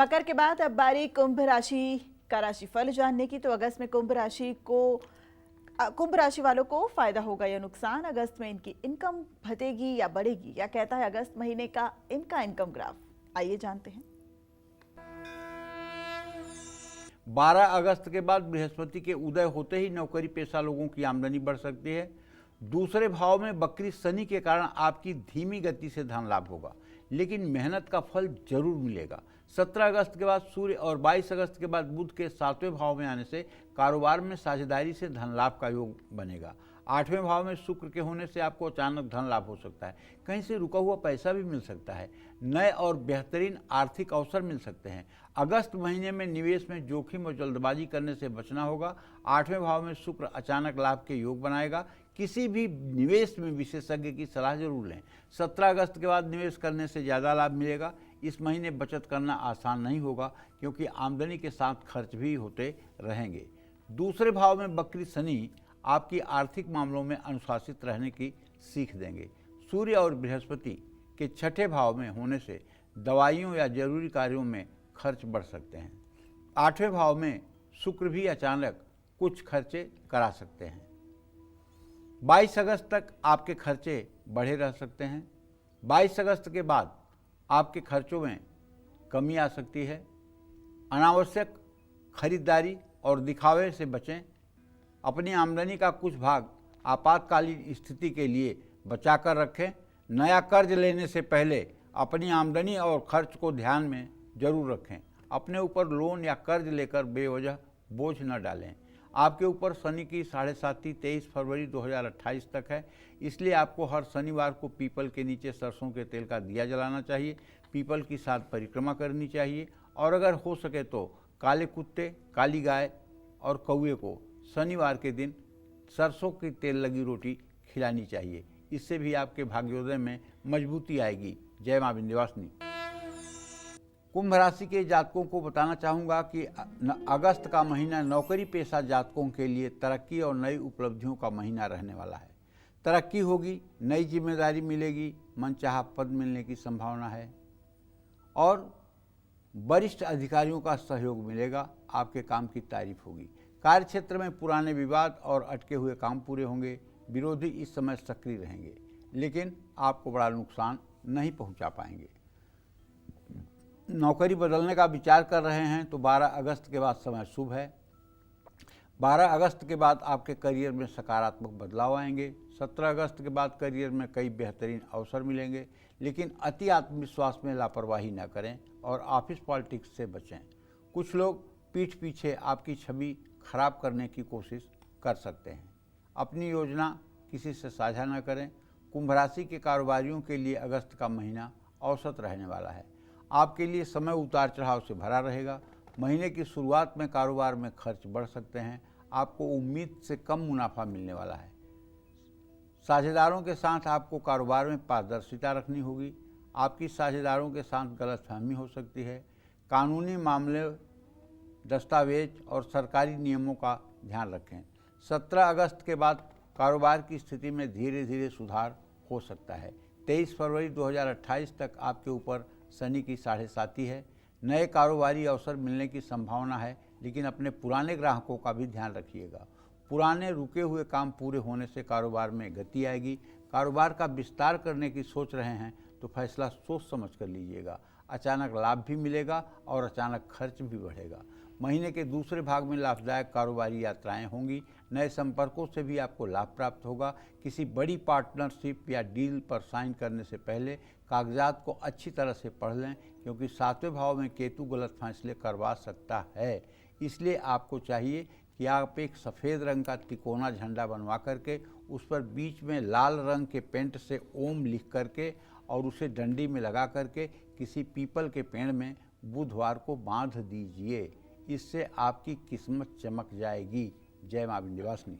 मकर के बाद अब बारी कुंभ राशि का राशिफल जानने की। तो अगस्त में कुंभ राशि वालों को फायदा होगा या नुकसान? अगस्त में इनकी इनकम घटेगी या बढ़ेगी? या कहता है अगस्त महीने का इनका इनकम ग्राफ? आइए जानते हैं। 12 अगस्त के बाद बृहस्पति के उदय होते ही नौकरी पेशा लोगों की आमदनी बढ़ सकती है। दूसरे भाव में वक्री शनि के कारण आपकी धीमी गति से धन लाभ होगा, लेकिन मेहनत का फल जरूर मिलेगा। 17 अगस्त के बाद सूर्य और 22 अगस्त के बाद बुध के 7वें भाव में आने से कारोबार में साझेदारी से धन लाभ का योग बनेगा। 8वें भाव में शुक्र के होने से आपको अचानक धन लाभ हो सकता है। कहीं से रुका हुआ पैसा भी मिल सकता है। नए और बेहतरीन आर्थिक अवसर मिल सकते हैं। अगस्त महीने में निवेश में जोखिम और जल्दबाजी करने से बचना होगा। 8वें भाव में शुक्र अचानक लाभ के योग बनाएगा। किसी भी निवेश में विशेषज्ञ की सलाह जरूर लें। 17 अगस्त के बाद निवेश करने से ज़्यादा लाभ मिलेगा। इस महीने बचत करना आसान नहीं होगा, क्योंकि आमदनी के साथ खर्च भी होते रहेंगे। दूसरे भाव में वक्री शनि आपकी आर्थिक मामलों में अनुशासित रहने की सीख देंगे। सूर्य और बृहस्पति के 6ठे भाव में होने से दवाइयों या जरूरी कार्यों में खर्च बढ़ सकते हैं। 8वें भाव में शुक्र भी अचानक कुछ खर्चे करा सकते हैं। 22 अगस्त तक आपके खर्चे बढ़े रह सकते हैं। 22 अगस्त के बाद आपके खर्चों में कमी आ सकती है। अनावश्यक खरीदारी और दिखावे से बचें। अपनी आमदनी का कुछ भाग आपातकालीन स्थिति के लिए बचा कर रखें। नया कर्ज लेने से पहले अपनी आमदनी और खर्च को ध्यान में जरूर रखें। अपने ऊपर लोन या कर्ज लेकर बेवजह बोझ न डालें। आपके ऊपर शनि की 7.5 23 फरवरी 2028 तक है, इसलिए आपको हर शनिवार को पीपल के नीचे सरसों के तेल का दिया जलाना चाहिए। पीपल की साथ परिक्रमा करनी चाहिए और अगर हो सके तो काले कुत्ते, काली गाय और कौवे को शनिवार के दिन सरसों की तेल लगी रोटी खिलानी चाहिए। इससे भी आपके भाग्योदय में मजबूती आएगी। जय मां विंध्यवासिनी। कुंभ राशि के जातकों को बताना चाहूँगा कि अगस्त का महीना नौकरी पेशा जातकों के लिए तरक्की और नई उपलब्धियों का महीना रहने वाला है। तरक्की होगी, नई जिम्मेदारी मिलेगी, मनचाहा पद मिलने की संभावना है और वरिष्ठ अधिकारियों का सहयोग मिलेगा। आपके काम की तारीफ होगी। कार्य क्षेत्र में पुराने विवाद और अटके हुए काम पूरे होंगे। विरोधी इस समय सक्रिय रहेंगे, लेकिन आपको बड़ा नुकसान नहीं पहुंचा पाएंगे। नौकरी बदलने का विचार कर रहे हैं तो 12 अगस्त के बाद समय शुभ है। 12 अगस्त के बाद आपके करियर में सकारात्मक बदलाव आएंगे। 17 अगस्त के बाद करियर में कई बेहतरीन अवसर मिलेंगे, लेकिन अति आत्मविश्वास में लापरवाही न करें और ऑफिस पॉलिटिक्स से बचें। कुछ लोग पीठ पीछे आपकी छवि खराब करने की कोशिश कर सकते हैं। अपनी योजना किसी से साझा न करें। कुंभ राशि के कारोबारियों के लिए अगस्त का महीना औसत रहने वाला है। आपके लिए समय उतार चढ़ाव से भरा रहेगा। महीने की शुरुआत में कारोबार में खर्च बढ़ सकते हैं। आपको उम्मीद से कम मुनाफा मिलने वाला है। साझेदारों के साथ आपको कारोबार में पारदर्शिता रखनी होगी। आपकी साझेदारों के साथ गलतफहमी हो सकती है। कानूनी मामले, दस्तावेज और सरकारी नियमों का ध्यान रखें। 17 अगस्त के बाद कारोबार की स्थिति में धीरे धीरे सुधार हो सकता है। 23 फरवरी 2028 तक आपके ऊपर शनि की 7.5 है। नए कारोबारी अवसर मिलने की संभावना है, लेकिन अपने पुराने ग्राहकों का भी ध्यान रखिएगा। पुराने रुके हुए काम पूरे होने से कारोबार में गति आएगी। कारोबार का विस्तार करने की सोच रहे हैं तो फैसला सोच समझ कर लीजिएगा। अचानक लाभ भी मिलेगा और अचानक खर्च भी बढ़ेगा। महीने के दूसरे भाग में लाभदायक कारोबारी यात्राएं होंगी। नए संपर्कों से भी आपको लाभ प्राप्त होगा। किसी बड़ी पार्टनरशिप या डील पर साइन करने से पहले कागजात को अच्छी तरह से पढ़ लें, क्योंकि 7वें भाव में केतु गलत फैसले करवा सकता है। इसलिए आपको चाहिए कि आप एक सफ़ेद रंग का तिकोना झंडा बनवा करके उस पर बीच में लाल रंग के पेंट से ओम लिख करके और उसे डंडी में लगा करके किसी पीपल के पेड़ में बुधवार को बांध दीजिए। इससे आपकी किस्मत चमक जाएगी। जय मां विंध्यवासिनी।